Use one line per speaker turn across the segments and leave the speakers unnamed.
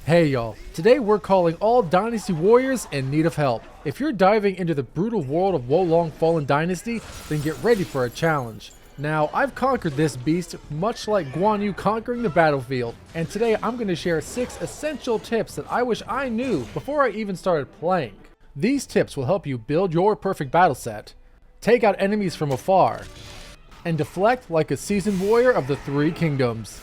Hey y'all, today we're calling all Dynasty Warriors in need of help. If you're diving into the brutal world of Wo Long Fallen Dynasty, then get ready for a challenge. Now, I've conquered this beast much like Guan Yu conquering the battlefield, and today I'm going to share 6 essential tips that I wish I knew before I even started playing. These tips will help you build your perfect battle set, take out enemies from afar, and deflect like a seasoned warrior of the 3 kingdoms.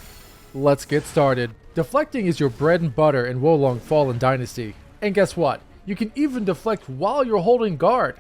Let's get started. Deflecting is your bread and butter in Wo Long Fallen Dynasty. And guess what? You can even deflect while you're holding guard.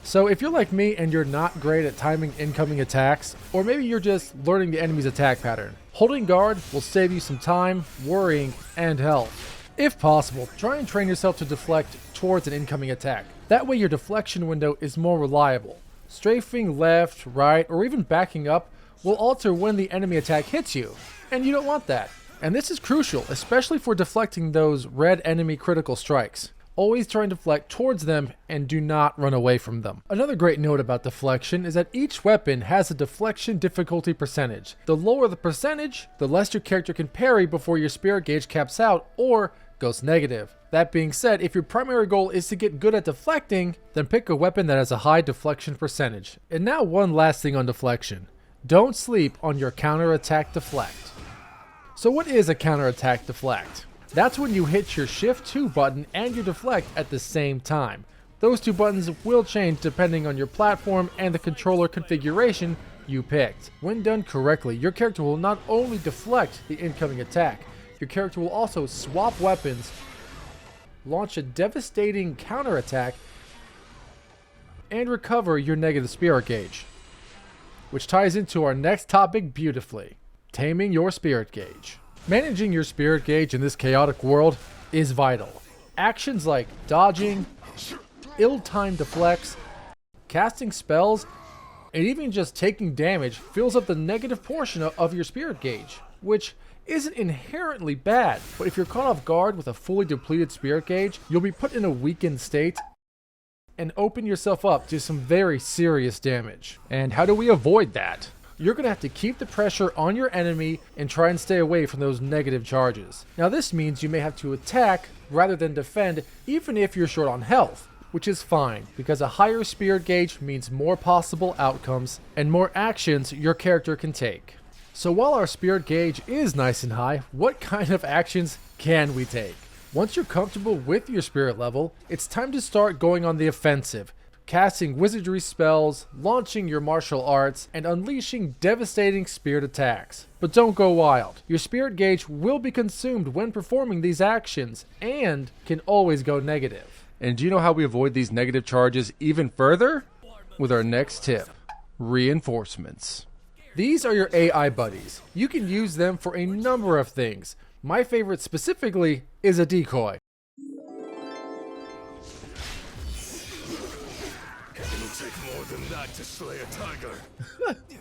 So if you're like me and you're not great at timing incoming attacks, or maybe you're just learning the enemy's attack pattern, holding guard will save you some time, worrying, and health. If possible, try and train yourself to deflect towards an incoming attack. That way your deflection window is more reliable. Strafing left, right, or even backing up will alter when the enemy attack hits you, and you don't want that. And this is crucial, especially for deflecting those red enemy critical strikes. Always try and deflect towards them and do not run away from them. Another great note about deflection is that each weapon has a deflection difficulty percentage. The lower the percentage, the less your character can parry before your spirit gauge caps out or goes negative. That being said, if your primary goal is to get good at deflecting, then pick a weapon that has a high deflection percentage. And now one last thing on deflection. Don't sleep on your counterattack deflect. So what is a counterattack deflect? That's when you hit your Shift 2 button and your deflect at the same time. Those 2 buttons will change depending on your platform and the controller configuration you picked. When done correctly, your character will not only deflect the incoming attack, your character will also swap weapons, launch a devastating counterattack, and recover your negative spirit gauge. Which ties into our next topic beautifully, taming your spirit gauge. Managing your spirit gauge in this chaotic world is vital. Actions like dodging, ill-timed deflects, casting spells, and even just taking damage fills up the negative portion of your spirit gauge, which isn't inherently bad, but if you're caught off guard with a fully depleted spirit gauge, you'll be put in a weakened state and open yourself up to some very serious damage. And how do we avoid that? You're going to have to keep the pressure on your enemy and try and stay away from those negative charges. Now this means you may have to attack rather than defend even if you're short on health, which is fine because a higher spirit gauge means more possible outcomes and more actions your character can take. So while our spirit gauge is nice and high, what kind of actions can we take? Once you're comfortable with your spirit level, it's time to start going on the offensive, casting wizardry spells, launching your martial arts, and unleashing devastating spirit attacks. But don't go wild. Your spirit gauge will be consumed when performing these actions, and can always go negative.
And do you know how we avoid these negative charges even further? With our next tip, reinforcements.
These are your AI buddies. You can use them for a number of things. My favorite specifically is a decoy.
It'll take more than that to slay a tiger.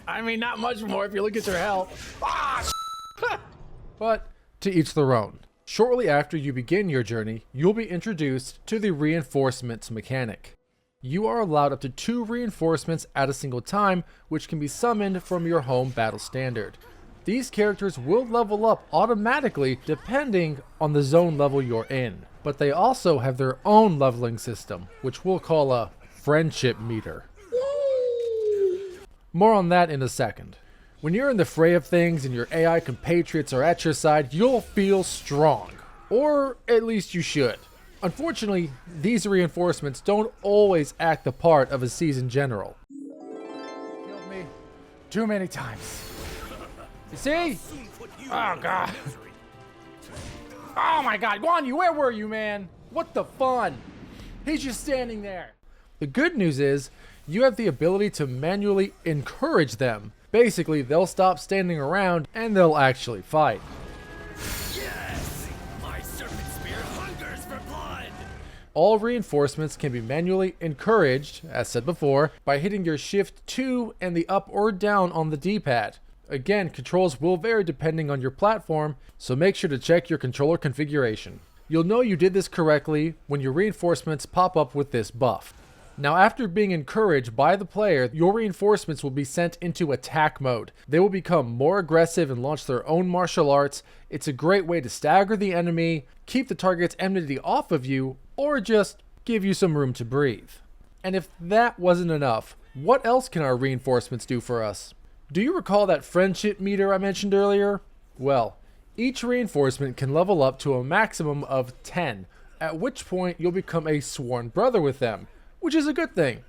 I mean, not much more if you look at your health. But to each their own. Shortly after you begin your journey, you'll be introduced to the reinforcements mechanic. You are allowed up to 2 reinforcements at a single time, which can be summoned from your home battle standard. These characters will level up automatically depending on the zone level you're in, but they also have their own leveling system, which we'll call a friendship meter. More on that in a second. When you're in the fray of things and your AI compatriots are at your side, you'll feel strong. Or at least you should. Unfortunately, these reinforcements don't always act the part of a seasoned general. Killed me too many times. You see? Oh god. Oh my god, Guan Yu, where were you, man? What the fun? He's just standing there. The good news is, you have the ability to manually encourage them. Basically, they'll stop standing around and they'll actually fight.
Yes! My serpent spear hungers for blood!
All reinforcements can be manually encouraged, as said before, by hitting your Shift 2 and the up or down on the D-pad. Again, controls will vary depending on your platform, so make sure to check your controller configuration. You'll know you did this correctly when your reinforcements pop up with this buff. Now, after being encouraged by the player, your reinforcements will be sent into attack mode. They will become more aggressive and launch their own martial arts. It's a great way to stagger the enemy, keep the target's enmity off of you, or just give you some room to breathe. And if that wasn't enough, what else can our reinforcements do for us? Do you recall that friendship meter I mentioned earlier? Well, each reinforcement can level up to a maximum of 10, at which point you'll become a sworn brother with them, which is a good thing.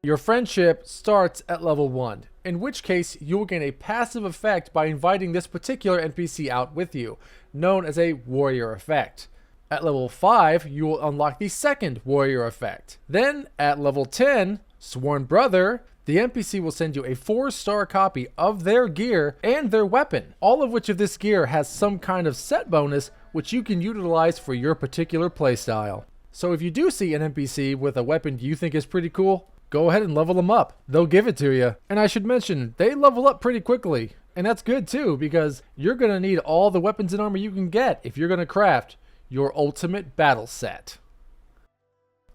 Your friendship starts at level 1, in which case you will gain a passive effect by inviting this particular NPC out with you, known as a warrior effect. At level 5, you will unlock the second warrior effect. Then, at level 10, Sworn Brother, the NPC will send you a 4-star copy of their gear and their weapon, all of which of this gear has some kind of set bonus which you can utilize for your particular playstyle. So if you do see an NPC with a weapon you think is pretty cool, go ahead and level them up. They'll give it to you. And I should mention, they level up pretty quickly. And that's good too, because you're going to need all the weapons and armor you can get if you're going to craft your ultimate battle set.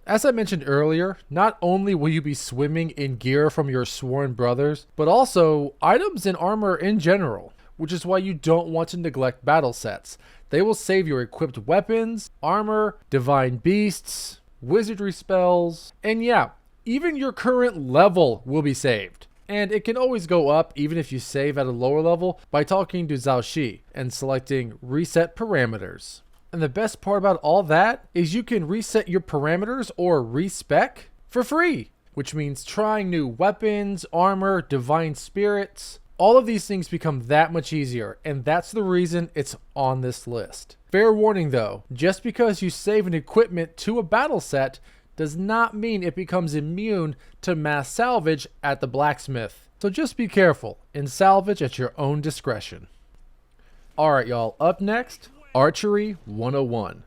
As I mentioned earlier, not only will you be swimming in gear from your sworn brothers, but also items and armor in general, which is why you don't want to neglect battle sets. They will save your equipped weapons, armor, divine beasts, wizardry spells, and yeah, even your current level will be saved. And it can always go up even if you save at a lower level by talking to Zhao Shi and selecting reset parameters. And the best part about all that is you can reset your parameters or respec for free, which means trying new weapons, armor, divine spirits. All of these things become that much easier, and that's the reason it's on this list. Fair warning though, just because you save an equipment to a battle set does not mean it becomes immune to mass salvage at the blacksmith. So just be careful and salvage at your own discretion. Alright y'all, up next, Archery 101.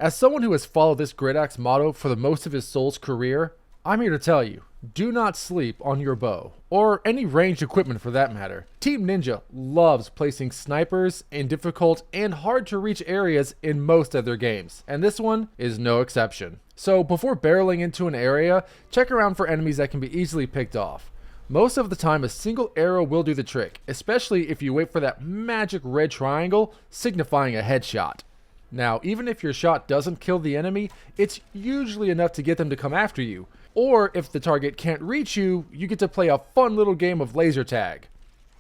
As someone who has followed this Great Axe motto for the most of his soul's career, I'm here to tell you, do not sleep on your bow, or any ranged equipment for that matter. Team Ninja loves placing snipers in difficult and hard to reach areas in most of their games, and this one is no exception. So before barreling into an area, check around for enemies that can be easily picked off. Most of the time a single arrow will do the trick, especially if you wait for that magic red triangle signifying a headshot. Now, even if your shot doesn't kill the enemy, it's usually enough to get them to come after you. Or if the target can't reach you, you get to play a fun little game of laser tag,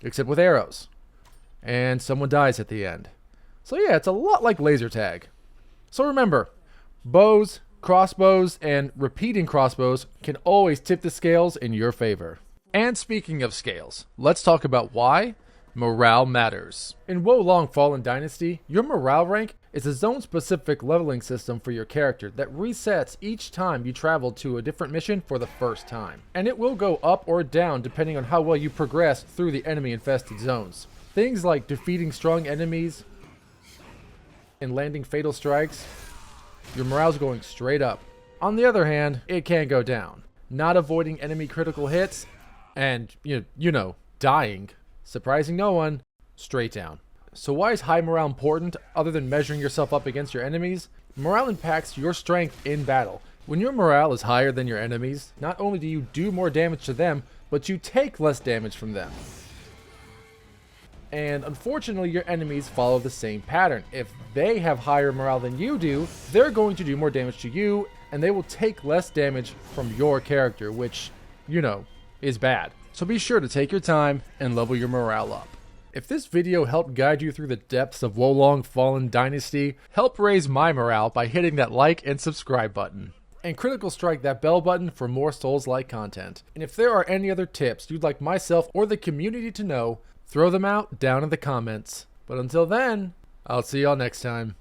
except with arrows. And someone dies at the end. So yeah, it's a lot like laser tag. So remember, bows, crossbows, and repeating crossbows can always tip the scales in your favor. And speaking of scales, let's talk about why morale matters. In Wo Long Fallen Dynasty, your morale rank is a zone-specific leveling system for your character that resets each time you travel to a different mission for the first time. And it will go up or down depending on how well you progress through the enemy-infested zones. Things like defeating strong enemies and landing fatal strikes, your morale's going straight up. On the other hand, it can go down. Not avoiding enemy critical hits, and, you know, dying, surprising no one, straight down. So why is high morale important other than measuring yourself up against your enemies? Morale impacts your strength in battle. When your morale is higher than your enemies, not only do you do more damage to them, but you take less damage from them. And unfortunately, your enemies follow the same pattern. If they have higher morale than you do, they're going to do more damage to you, and they will take less damage from your character, which, you know, is bad. So be sure to take your time and level your morale up. If this video helped guide you through the depths of Wo Long Fallen Dynasty, help raise my morale by hitting that like and subscribe button. And critical strike that bell button for more Souls-like content. And if there are any other tips you'd like myself or the community to know, throw them out down in the comments. But until then, I'll see y'all next time.